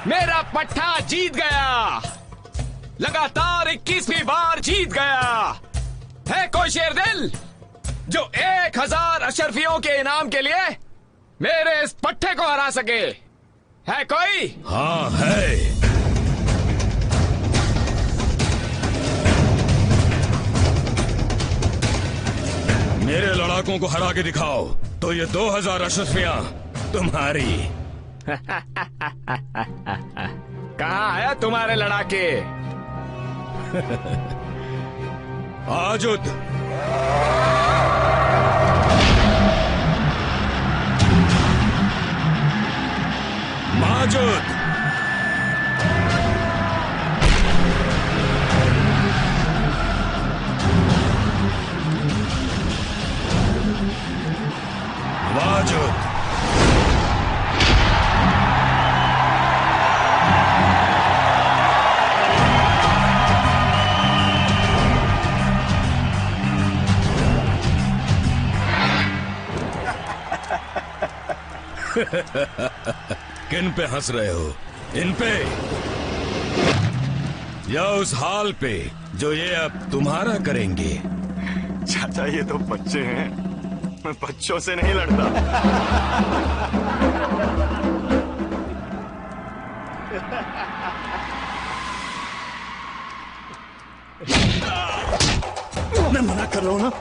मेरा पट्टा जीत गया, लगातार 21वीं बार जीत गया। है कोई शेरदिल जो 1000 अशरफियों के इनाम के लिए मेरे इस पट्टे को हरा सके? है कोई? हाँ है। मेरे लड़ाकों को हरा के दिखाओ तो ये 2000 अशरफियां तुम्हारी। कहाँ है तुम्हारे लड़ाके? आजुद, माजुद, वाजुद, किन पे हंस रहे हो? इन पे या उस हाल पे जो ये अब तुम्हारा करेंगे? चाचा ये तो बच्चे हैं, मैं बच्चों से नहीं लड़ता। मैं मना कर रहा हूं ना।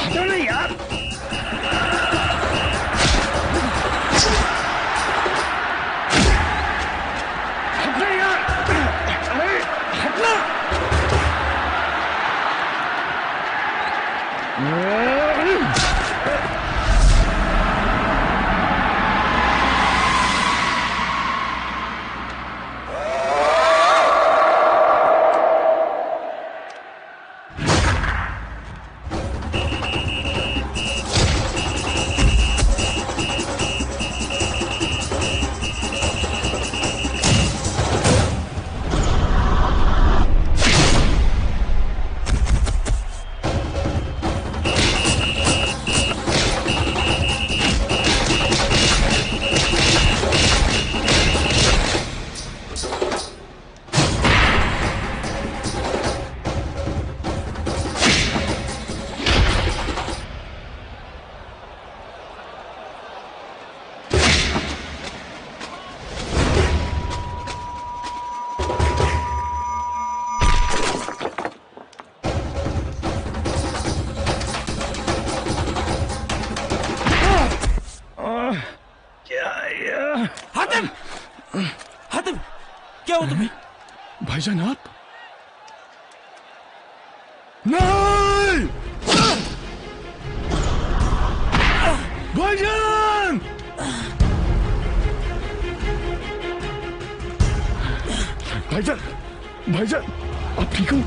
हटो नहीं यार। हटना यार। अरे हटना। हातिम! हातिम! क्या हो तुम्हें? भाईजान आप? नहीं! भाईजान! भाईजान! भाईजान! आप ठीक हो?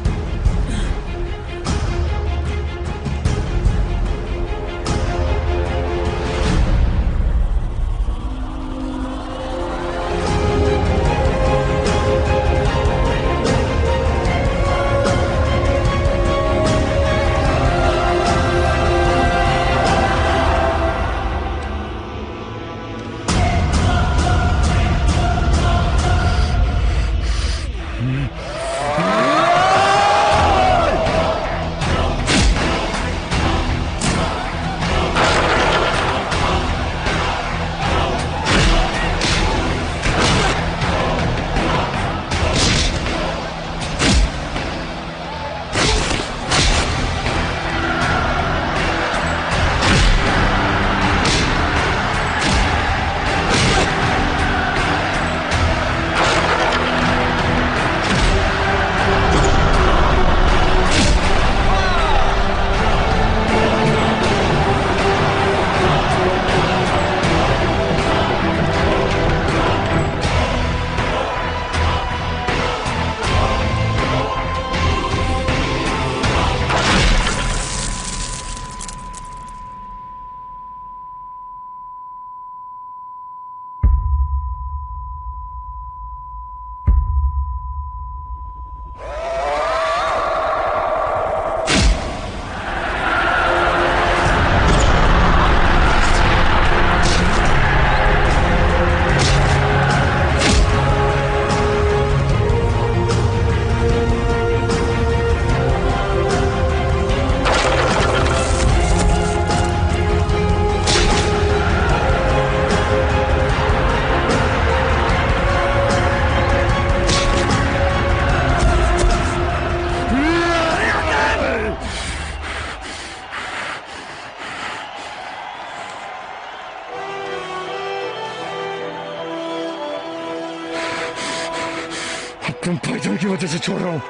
तुम भाईजान की वजह से छोड़ रहा हूं।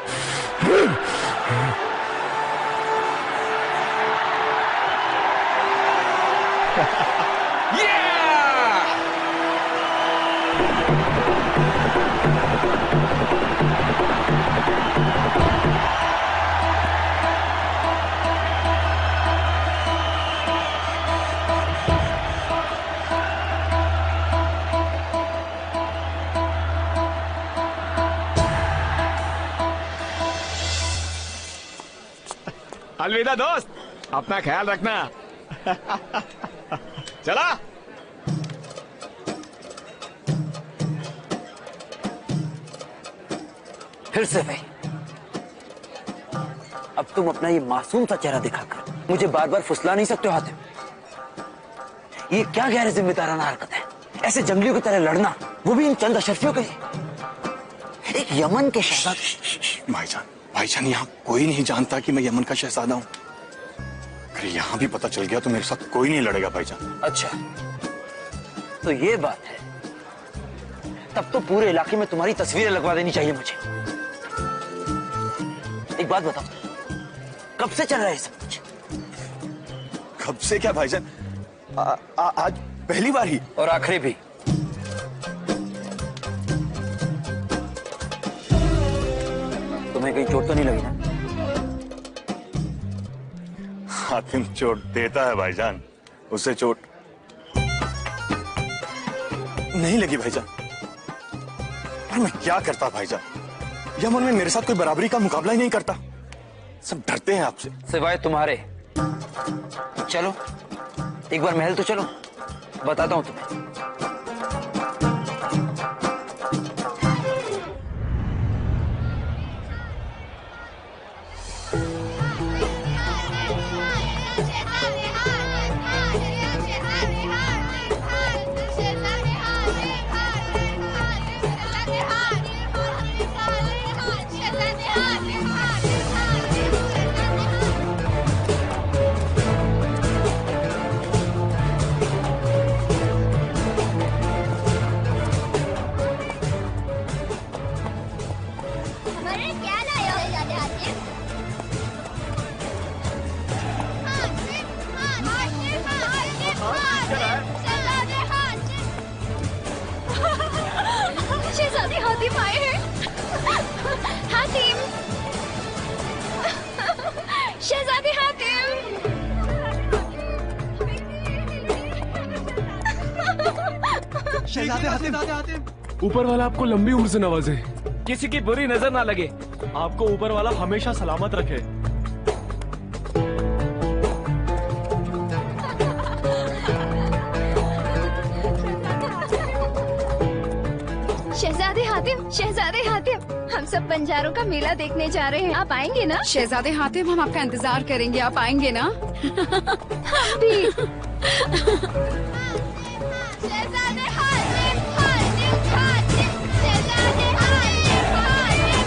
अलविदा दोस्त, अपना ख्याल रखना। चला। फिर से भाई, अब तुम अपना ये मासूम सा चेहरा दिखाकर मुझे बार बार फुसला नहीं सकते हो हातिम। ये क्या गैर जिम्मेदाराना हरकत है, ऐसे जंगलियों की तरह लड़ना, वो भी इन चंद अशरफियों के लिए। एक यमन के शहजादे। भाईजान यहाँ कोई नहीं जानता कि मैं यमन का शहजादा हूँ। अगर यहाँ भी पता चल गया तो मेरे साथ कोई नहीं लड़ेगा भाईजान। अच्छा, तो ये बात है। तब तो पूरे इलाके में तुम्हारी तस्वीरें लगवा देनी चाहिए मुझे। एक बात बताओ, कब से चल रहा है सब कुछ? कब से क्या भाईजान, आज पहली बार ही और आखिरी भी। तुम्हें कहीं चोट तो नहीं लगी ना? हातिम चोट देता है भाईजान, उससे चोट नहीं लगी भाईजान। पर मैं क्या करता भाईजान, यमन में मेरे साथ कोई बराबरी का मुकाबला ही नहीं करता। सब डरते हैं आपसे, सिवाय तुम्हारे। चलो एक बार महल तो चलो, बताता हूं तुम्हें। शहजादे हातिम आए हैं। हातिम, शहजादे हातिम। शहजादे हातिम, ऊपर वाला आपको लंबी उम्र से नवाजे। किसी की बुरी नजर ना लगे, आपको ऊपर वाला हमेशा सलामत रखे। शहजादे हातिम, हम सब बंजारों का मेला देखने जा रहे हैं, आप आएंगे ना? शहजादे हातिम, हम आपका इंतजार करेंगे, आप आएंगे ना? हम भी। शहजादे हातिम, हातिम, हातिम, शहजादे हातिम, हातिम,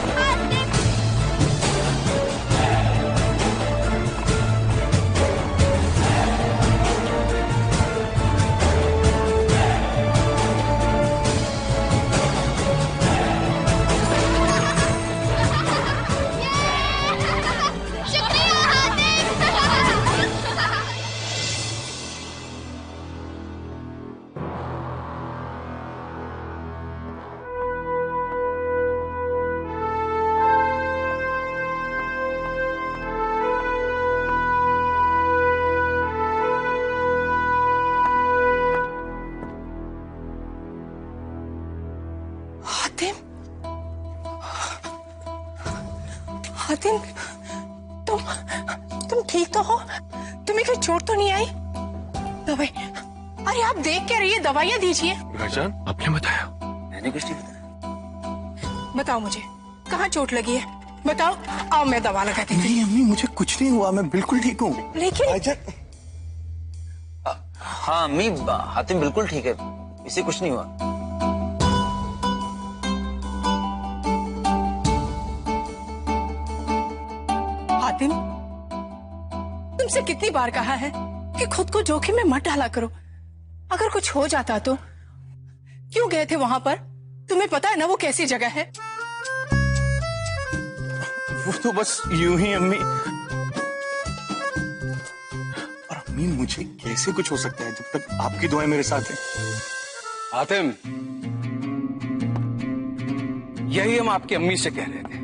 हातिम। हातिम, तुम ठीक तो हो? तुम्हें कोई चोट तो नहीं आई? दवाई, अरे आप देख क्या रही है, दवाइयाँ दीजिए। भाईजान आपने बताया? मैंने कुछ नहीं बताया। बताओ मुझे, कहाँ चोट लगी है? बताओ, आओ मैं दवा लगा देती हूँ। नहीं अम्मी, मुझे कुछ नहीं हुआ, मैं बिल्कुल ठीक हूँ। लेकिन भाईजान हाँ अम्मी, हातिम बिल्कुल ठीक है, इसे कुछ नहीं हुआ। हातिम, तुमसे कितनी बार कहा है कि खुद को जोखिम में मत डाला करो। अगर कुछ हो जाता तो? क्यों गए थे वहां पर? तुम्हें पता है ना वो कैसी जगह है? वो तो बस यूं ही अम्मी। और अम्मी मुझे कैसे कुछ हो सकता है जब तक आपकी दुआएं मेरे साथ हैं। हातिम, यही हम आपकी अम्मी से कह रहे थे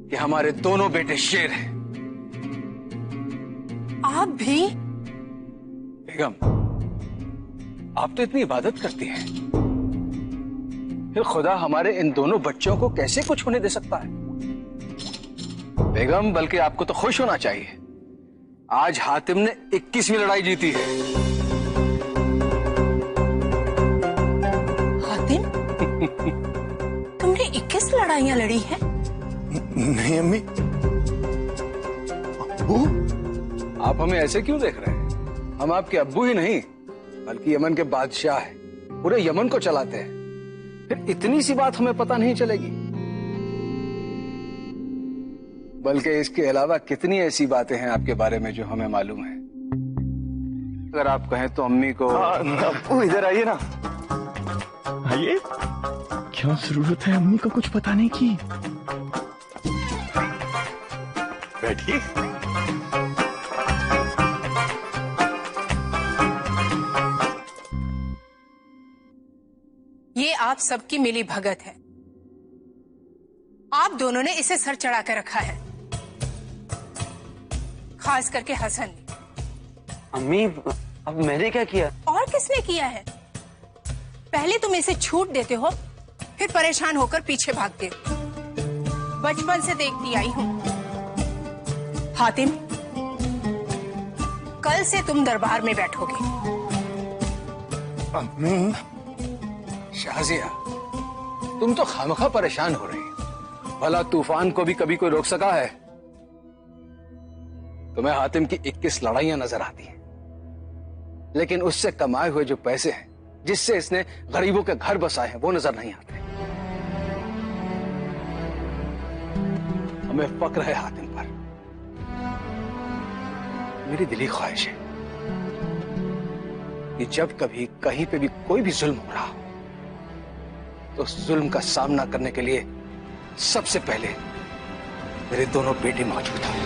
कि हमारे दोनों बेटे शेर हैं। आप भी? बेगम, आप तो इतनी इबादत करती हैं, फिर खुदा हमारे इन दोनों बच्चों को कैसे कुछ होने दे सकता है? बेगम, बल्कि आपको तो खुश होना चाहिए, आज हातिम ने 21वीं लड़ाई जीती है। हातिम, तुमने 21 लड़ाइयां लड़ी हैं? नहीं अम्मी। अब्बू? आप हमें ऐसे क्यों देख रहे हैं? हम आपके अब्बू ही नहीं बल्कि यमन के बादशाह हैं, पूरे यमन को चलाते हैं। फिर इतनी सी बात हमें पता नहीं चलेगी? बल्कि इसके अलावा कितनी ऐसी बातें हैं आपके बारे में जो हमें मालूम है। अगर आप कहें तो अम्मी को। अब्बू इधर आइए ना। आइए। क्या जरूरत है अम्मी को कुछ बताने की? बैठिए। ये आप सबकी मिली भगत है। आप दोनों ने इसे सर चढ़ा कर रखा है, खास करके हसन ने। अम्मी, अब मैंने क्या किया? और किसने किया है? पहले तुम इसे छूट देते हो, फिर परेशान होकर पीछे भागते हो। बचपन से देखती आई हूं। हातिम, कल से तुम दरबार में बैठोगे। अम्मी। शाहजिया, तुम तो खामखा परेशान हो रही हो। भला तूफान को भी कभी कोई रोक सका है? तुम्हें हातिम की 21 लड़ाइयां नजर आती हैं, लेकिन उससे कमाए हुए जो पैसे हैं, जिससे इसने गरीबों के घर बसाए हैं, वो नजर नहीं आते। हमें फक्र है हातिम पर। मेरी दिली ख्वाहिश है कि जब कभी कहीं पे भी कोई भी जुल्म हो रहा हो तो उस जुल्म का सामना करने के लिए सबसे पहले मेरे दोनों बेटे मौजूद हैं।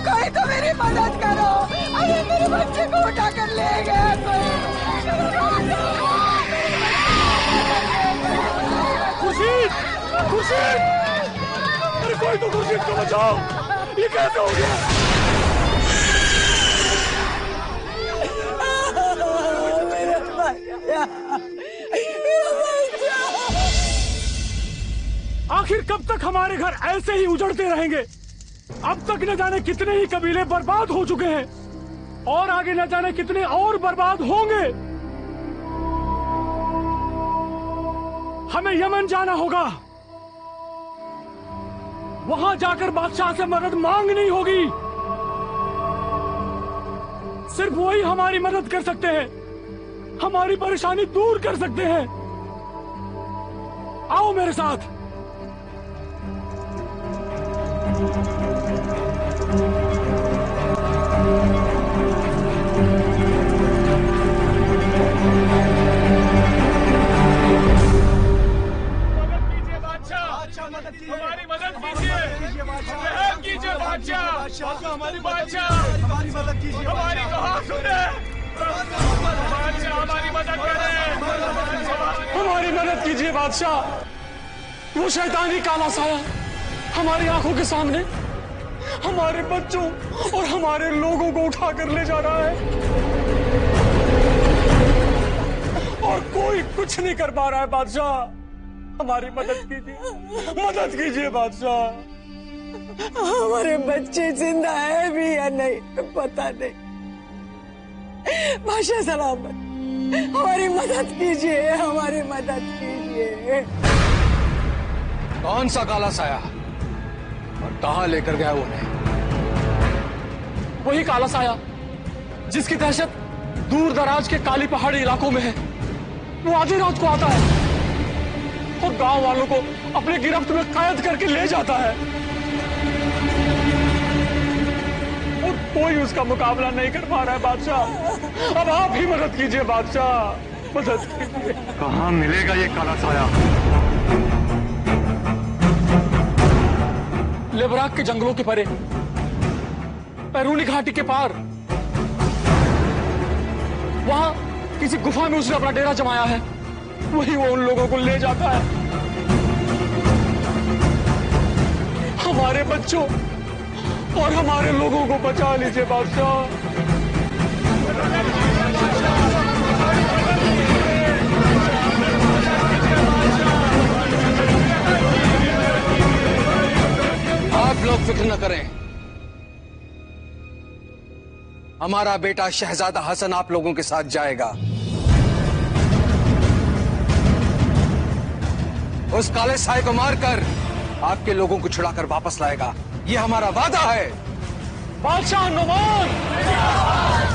कोई तो मेरी मदद करो। अरे मेरे बच्चे को उठा कर ले गया कोई। खुर्शीद! खुर्शीद! अरे कोई तो खुर्शीद को बचाओ! ये कैसे हो गया? आखिर कब तक हमारे घर ऐसे ही उजड़ते रहेंगे? अब तक न जाने कितने ही कबीले बर्बाद हो चुके हैं और आगे न जाने कितने और बर्बाद होंगे। हमें यमन जाना होगा। वहां जाकर बादशाह से मदद मांगनी होगी। सिर्फ वही हमारी मदद कर सकते हैं, हमारी परेशानी दूर कर सकते हैं। आओ मेरे साथ। हमारी मदद कीजिए, रहम कीजिए बादशाह, हमारी बादशाह, हमारी मदद कीजिए, हमारी दुआ सुने, बादशाह हमारी मदद करें, हमारी मदद कीजिए बादशाह। वो शैतानी काला साया हमारी आंखों के सामने हमारे बच्चों और हमारे लोगों को उठा कर ले जा रहा है और कोई कुछ नहीं कर पा रहा है। बादशाह हमारी मदद कीजिए बादशाह। हमारे बच्चे जिंदा है भी या नहीं पता नहीं। बादशाह सलामत, हमारी मदद कीजिए, हमारी मदद कीजिए। कौन सा काला साया और कहां लेकर गया वो उन्हें? वही काला साया जिसकी दहशत दूर दराज के काली पहाड़ी इलाकों में है। वो आधी रात को आता है और गांव वालों को अपने गिरफ्त में कैद करके ले जाता है और कोई उसका मुकाबला नहीं कर पा रहा है बादशाह। अब आप ही मदद कीजिए बादशाह, मदद कीजिए। कहाँ मिलेगा ये काला साया? लेबराक के जंगलों के परे, पैरूनी घाटी के पार, वहां किसी गुफा में उसने अपना डेरा जमाया है। वही वो उन लोगों को ले जाता है। हमारे बच्चों और हमारे लोगों को बचा लीजिए बादशाह। आप लोग फिक्र न करें, हमारा बेटा शहजादा हसन आप लोगों के साथ जाएगा। उस काले साए को मारकर आपके लोगों को छुड़ाकर वापस लाएगा। ये हमारा वादा है। बादशाह नुमान,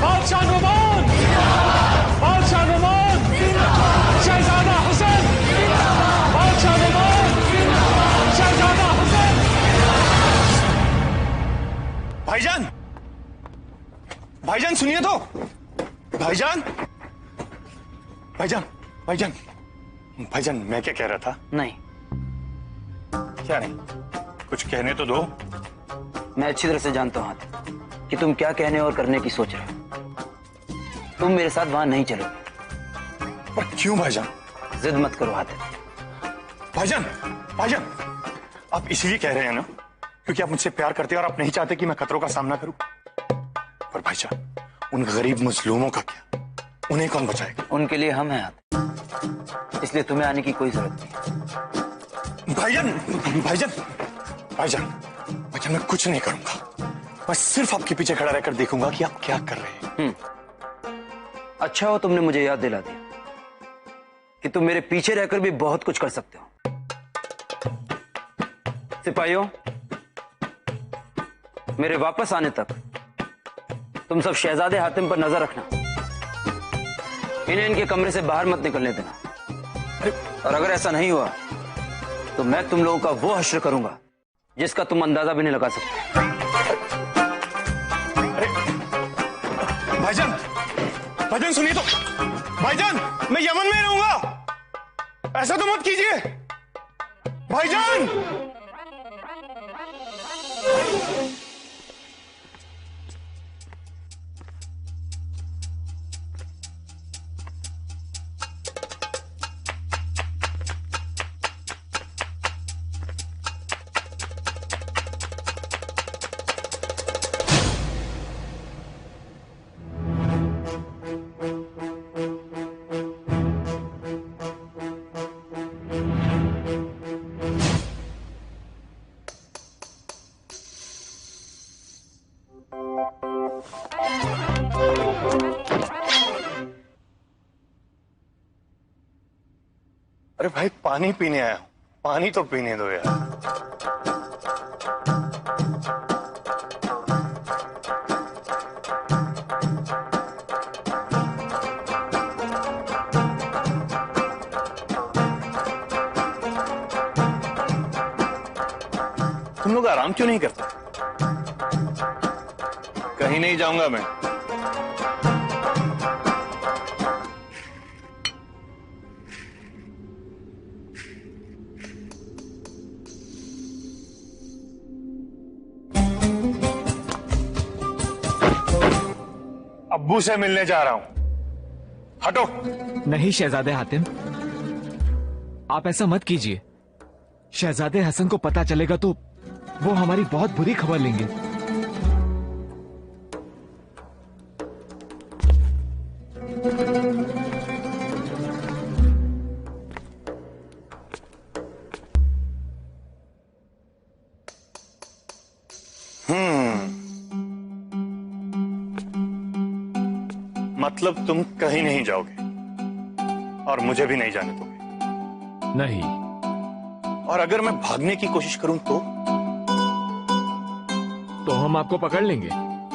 बादशाह नुमान, बादशाह नुमान, शहजादा हसन, बादशाह नुमान, शहजादा हसन। भाईजान, भाईजान सुनिए तो। भाईजान, भाईजान, भाईजान, भाईजान, मैं क्या कह रहा था? नहीं, क्या नहीं? कुछ कहने तो दो। मैं अच्छी तरह से जानता हूं हातिम कि तुम क्या कहने और करने की सोच रहे हो। तुम मेरे साथ वहां नहीं चलोगे। पर क्यों भाईजान? जिद मत करो हातिम। भाईजान, भाईजान, आप इसीलिए कह रहे हैं ना क्योंकि आप मुझसे प्यार करते हैं और आप नहीं चाहते कि मैं खतरों का सामना करूं। पर भाईजान, उन गरीब मजलूमों का क्या? उन्हें कौन बचाएगा? उनके लिए हम हैं हातिम, इसलिए तुम्हें आने की कोई जरूरत नहीं। भाईजान, भाईजान, भाईजान, भाईजान, मैं कुछ नहीं करूंगा। मैं सिर्फ आपके पीछे खड़ा रहकर देखूंगा कि आप क्या कर रहे हैं। अच्छा हो तुमने मुझे याद दिला दिया कि तुम मेरे पीछे रहकर भी बहुत कुछ कर सकते हो। सिपाहियों, मेरे वापस आने तक तुम सब शहजादे हातिम पर नजर रखना। इन्हें इनके कमरे से बाहर मत निकलने देना। और अगर ऐसा नहीं हुआ तो मैं तुम लोगों का वो हश्र करूंगा जिसका तुम अंदाजा भी नहीं लगा सकते। भाईजान, भाईजान सुनिए तो। भाईजान, मैं यमन में रहूंगा। ऐसा तो मत कीजिए भाईजान। अरे भाई, पानी पीने आया हूं। पानी तो पीने दो यार। तुम लोग आराम क्यों नहीं करते? कहीं नहीं जाऊंगा मैं। अब्बू से मिलने जा रहा हूं। हटो। नहीं शहजादे हातिम, आप ऐसा मत कीजिए। शहजादे हसन को पता चलेगा तो वो हमारी बहुत बुरी खबर लेंगे। मतलब तुम कहीं नहीं जाओगे? और मुझे भी नहीं जाने दोगे? नहीं। और अगर मैं भागने की कोशिश करूं तो हम आपको पकड़ लेंगे।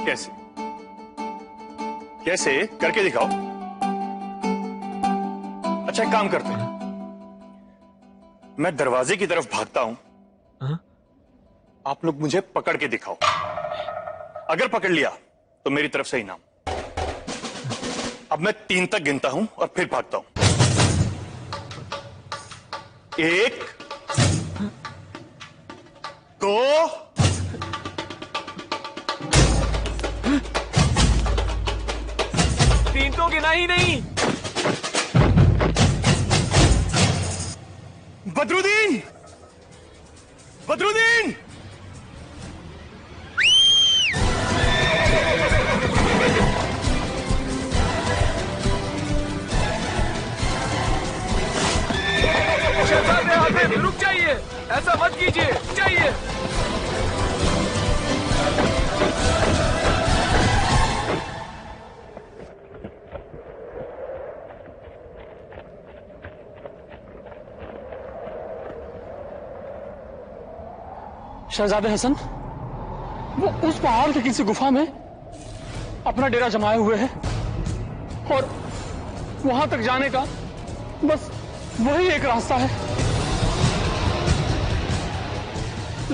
कैसे? कैसे करके दिखाओ। अच्छा एक काम करते हैं, मैं दरवाजे की तरफ भागता हूं, आप लोग मुझे पकड़ के दिखाओ। अगर पकड़ लिया तो मेरी तरफ से इनाम। अब मैं 3 तक गिनता हूं और फिर भागता हूं। 1 2 3 तो गिना ही नहीं। बदरुद्दीन, बदरुद्दीन! शहजादे हातिम, रुक जाइए, ऐसा मत कीजिए, जाइए। शहजादे हसन वो उस पहाड़ की किसी गुफा में अपना डेरा जमाए हुए है और वहां तक जाने का बस वही एक रास्ता है।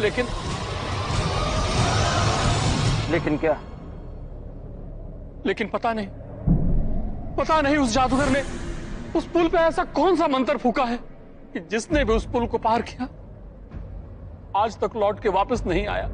लेकिन क्या? लेकिन पता नहीं उस जादूगर ने उस पुल पे ऐसा कौन सा मंत्र फूका है कि जिसने भी उस पुल को पार किया आज तक लौट के वापस नहीं आया।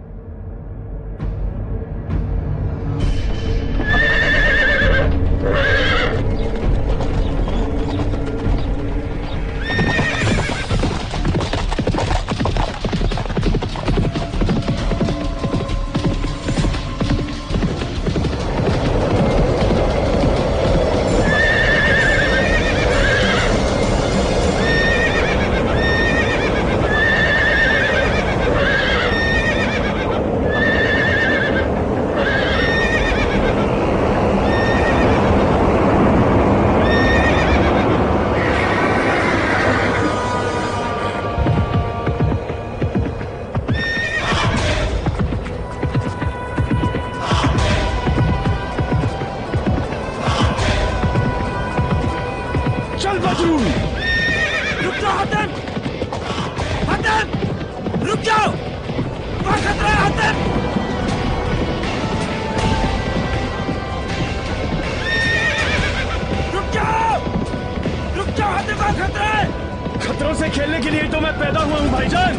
खतरों से खेलने के लिए तो मैं पैदा हुआ हूं भाईजान।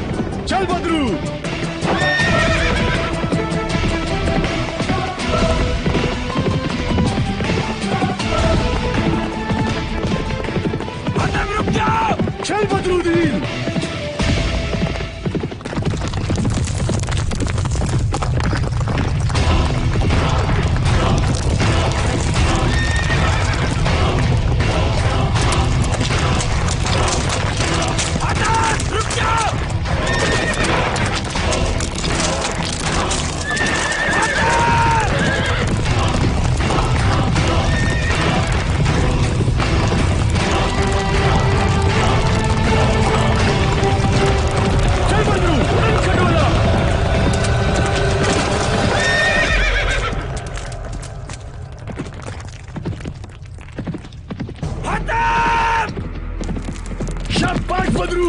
चल बदरू। रुक जाओ। चल बदरुद्दीन। शाबाश बदरू।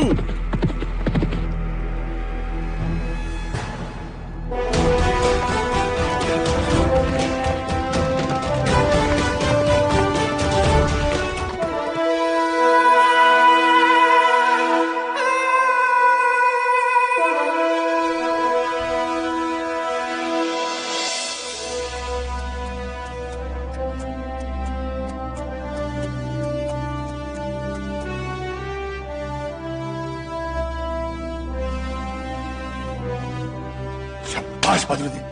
शाबाश बदरुद्दीन।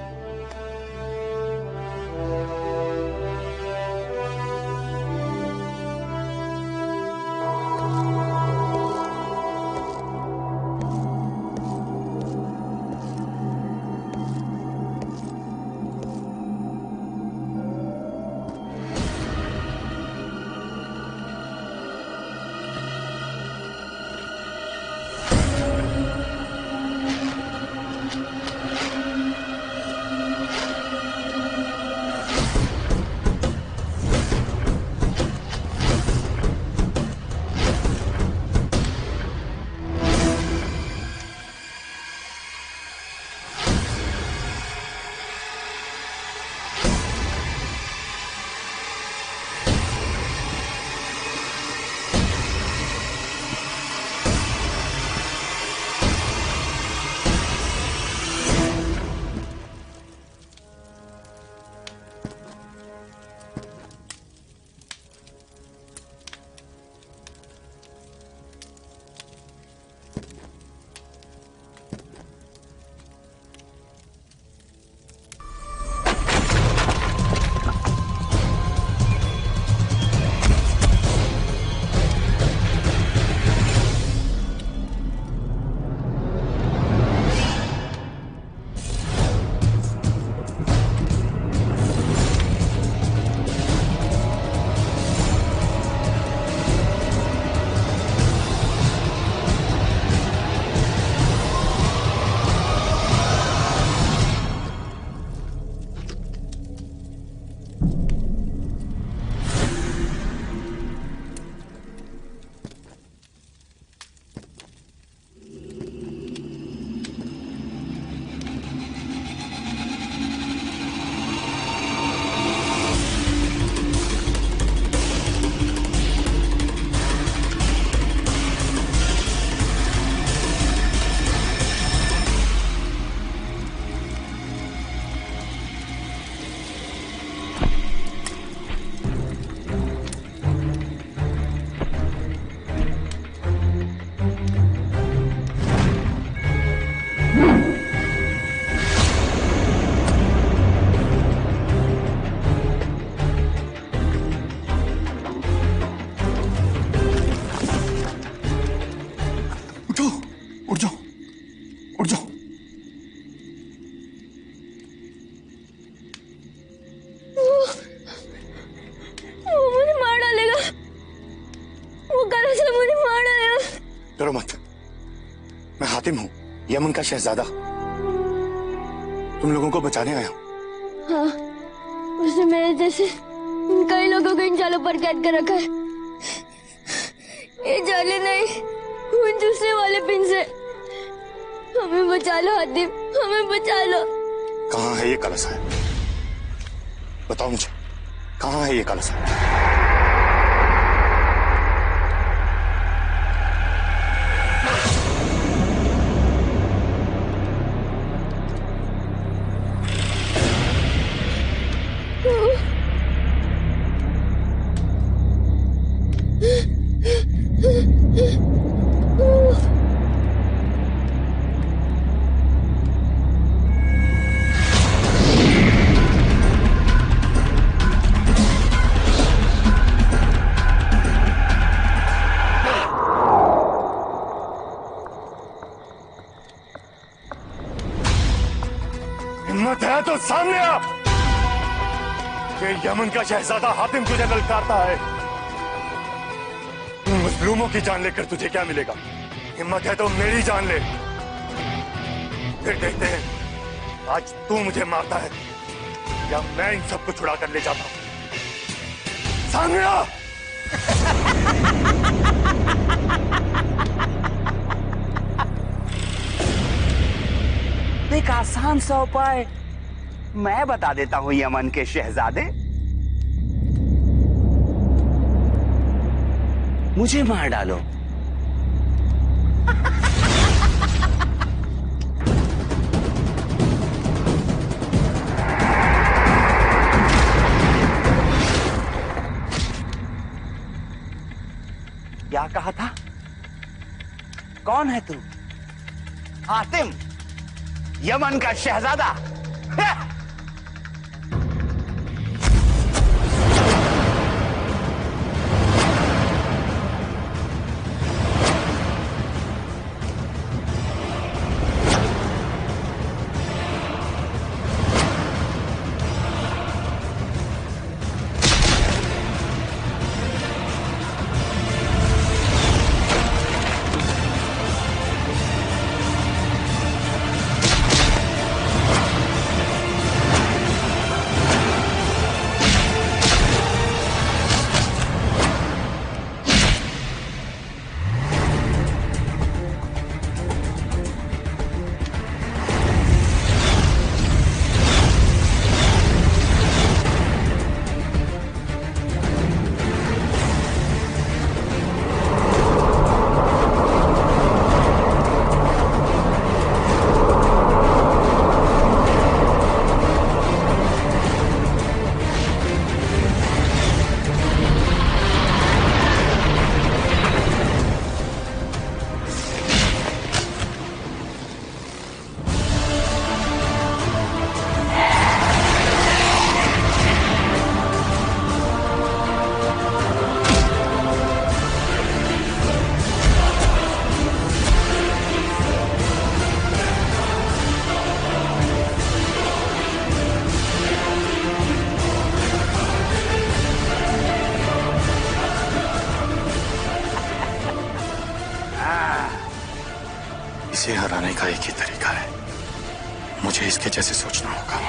डरो मत, मैं हातिम हूँ, यमन का शहजादा। तुम लोगों को बचाने आया हूँ। हाँ, उसने मेरे जैसे कई लोगों को इन जालों पर कैद कर रखा है। ये जाले नहीं, वो दूसरे वाले पिन से। हमें बचा लो हातिम, हमें बचा लो। कहाँ है ये कलसा? बताओ मुझे, कहाँ है ये कलसा? हिम्मत है तो सामने आ। ये यमन का शहजादा हातिम तुझे ललकारता है। मजलूमों की जान लेकर तुझे क्या मिलेगा? हिम्मत है तो मेरी जान ले, फिर देखते हैं आज तू मुझे मारता है या मैं इन सबको छुड़ा कर ले जाता हूं। सामने आ। एक आसान सा उपाय मैं बता देता हूं यमन के शहजादे। मुझे मार डालो। क्या कहा था? कौन है तू? हातिम, यमन का शहजादा। इसे हराने का एक ही तरीका है, मुझे इसके जैसे सोचना होगा।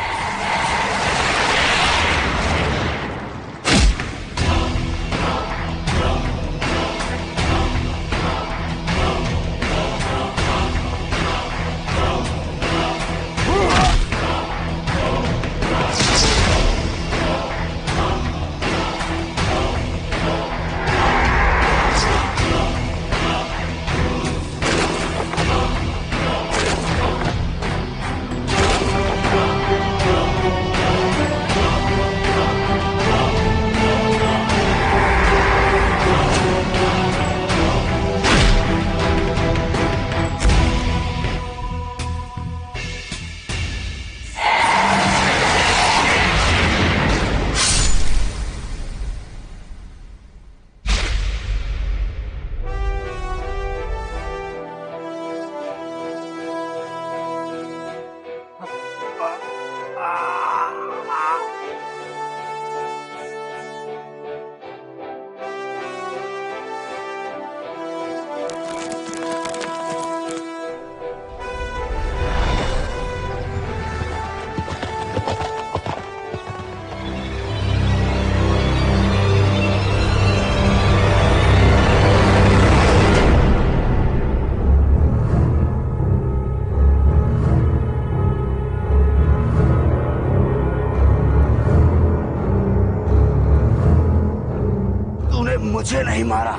मुझे नहीं मारा,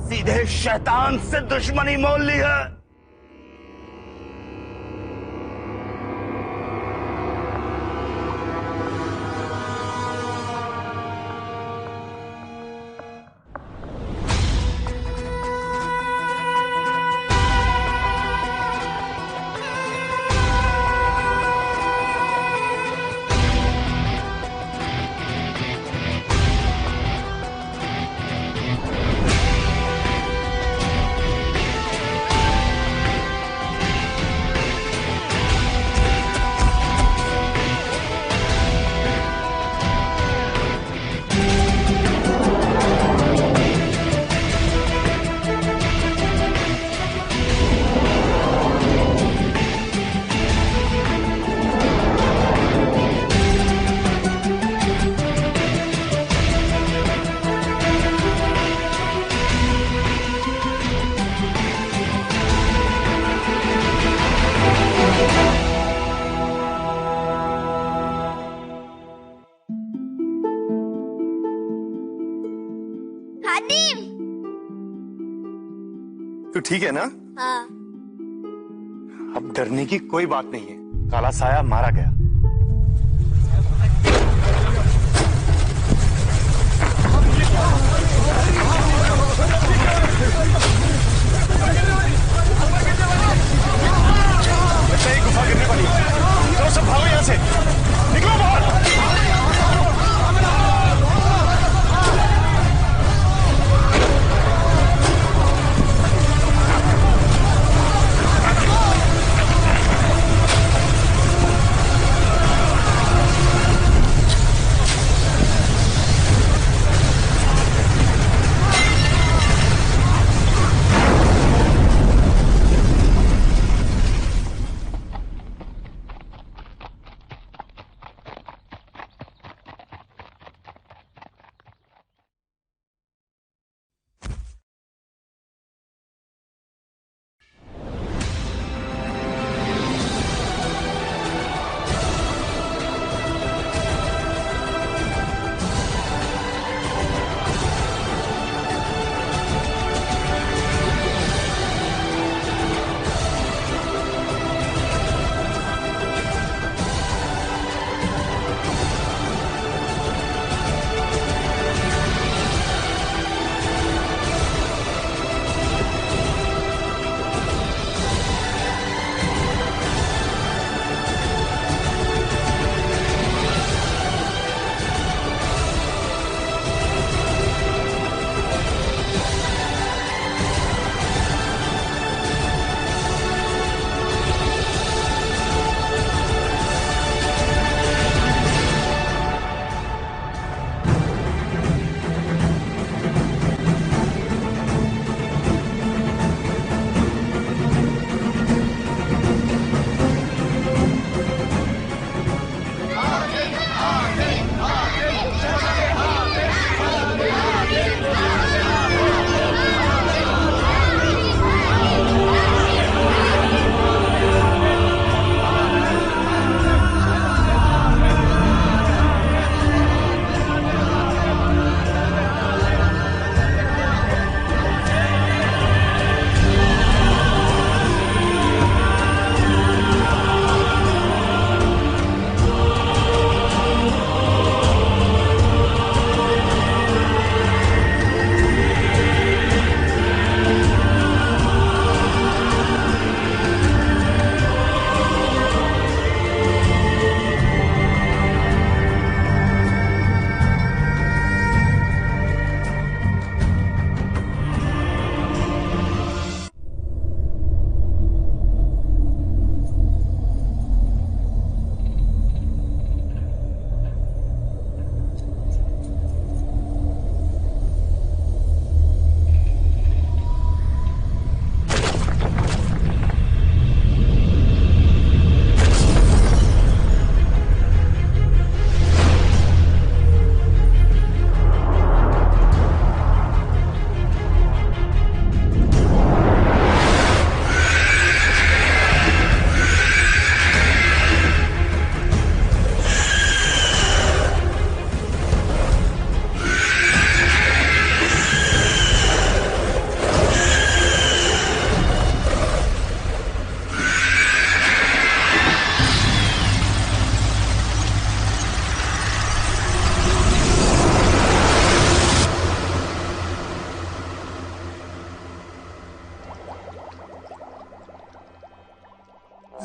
सीधे शैतान से दुश्मनी मोल ली है। तू ठीक है ना? हाँ। अब डरने की कोई बात नहीं है, काला साया मारा गया। गुफा गिरने वाली, तो सब भागो यहां से, निकलो बाहर।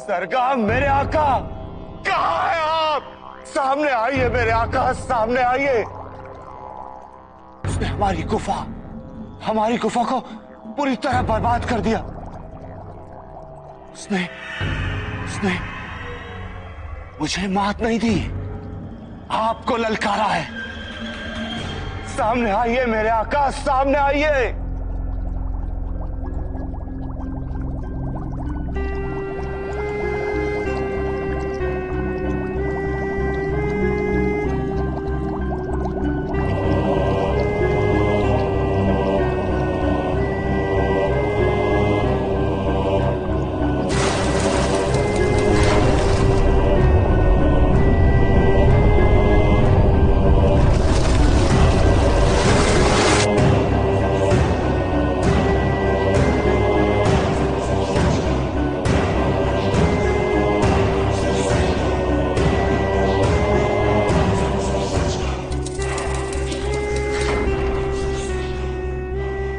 सरगाम मेरे आका, कहाँ है आप? सामने आइए मेरे आका, सामने आइए। उसने हमारी गुफा को पूरी तरह बर्बाद कर दिया। उसने मुझे मात नहीं दी, आपको ललकारा है। सामने आइए मेरे आका, सामने आइए।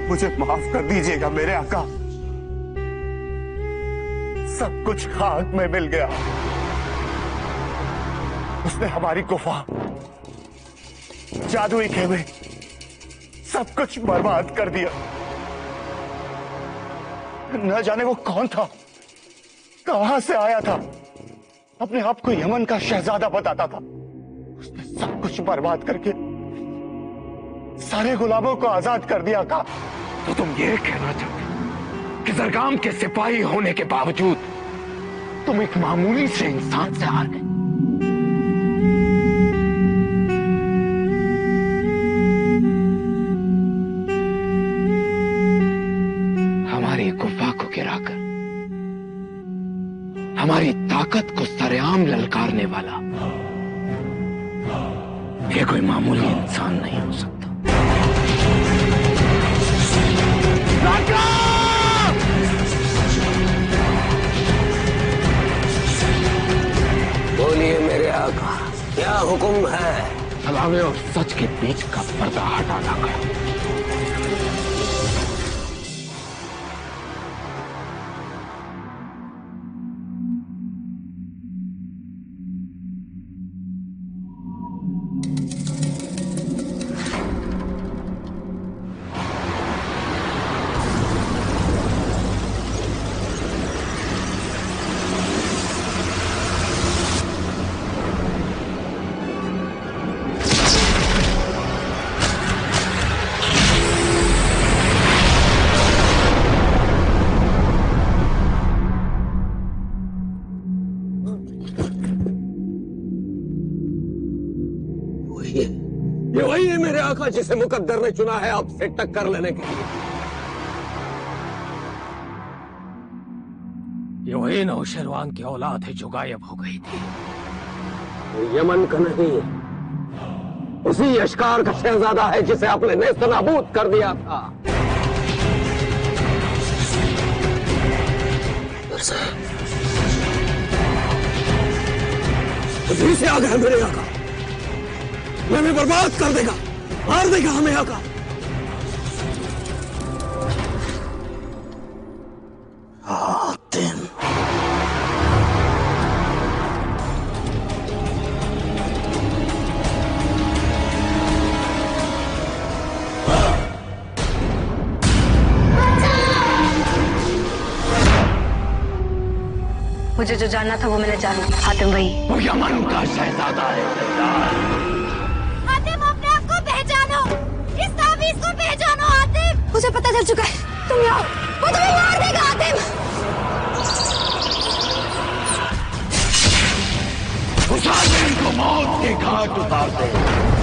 मुझे माफ कर दीजिएगा मेरे आका, सब कुछ खाक में मिल गया। उसने हमारी गुफा, जादुई खेमे, सब कुछ बर्बाद कर दिया। न जाने वो कौन था, कहां से आया था, अपने आप को यमन का शहजादा बताता था। उसने सब कुछ बर्बाद करके सारे गुलामों को आजाद कर दिया। का तो तुम ये कहना चाहते कि जरगाम के सिपाही होने के बावजूद तुम एक मामूली से इंसान से हार गए? हमारी गुफा को गिराकर हमारी ताकत को सरेआम ललकारने वाला ये कोई मामूली इंसान नहीं हो सकता। बोलिए मेरे आका, क्या हुक्म है? सलामे और सच के बीच का पर्दा हटाना है। ये वही है मेरे आका जिसे मुकद्दर ने चुना है आपसे टक्कर लेने के लिए। ये वही नौशेरवान की औलाद है जो गायब हो गई थी। यमन का नहीं, उसी यशकार का शहजादा है जिसे आपने नेस्तनाबूद कर दिया था। उसी से आ गया मेरे आका, हमें बर्बाद कर देगा, मार देगा हमें आका। हातिम, मुझे जो जानना था वो मैंने जाना। हातिम वही, वो यमन का शहजादा है। हातिम, अपने आप को पहचानो, इस तावीज़ को पहचानो हातिम। मुझे पता चल चुका है, तुम यहाँ, वो तुम्हें मार देगा हातिम। उस आदमी को मौत के घाट उतार दे।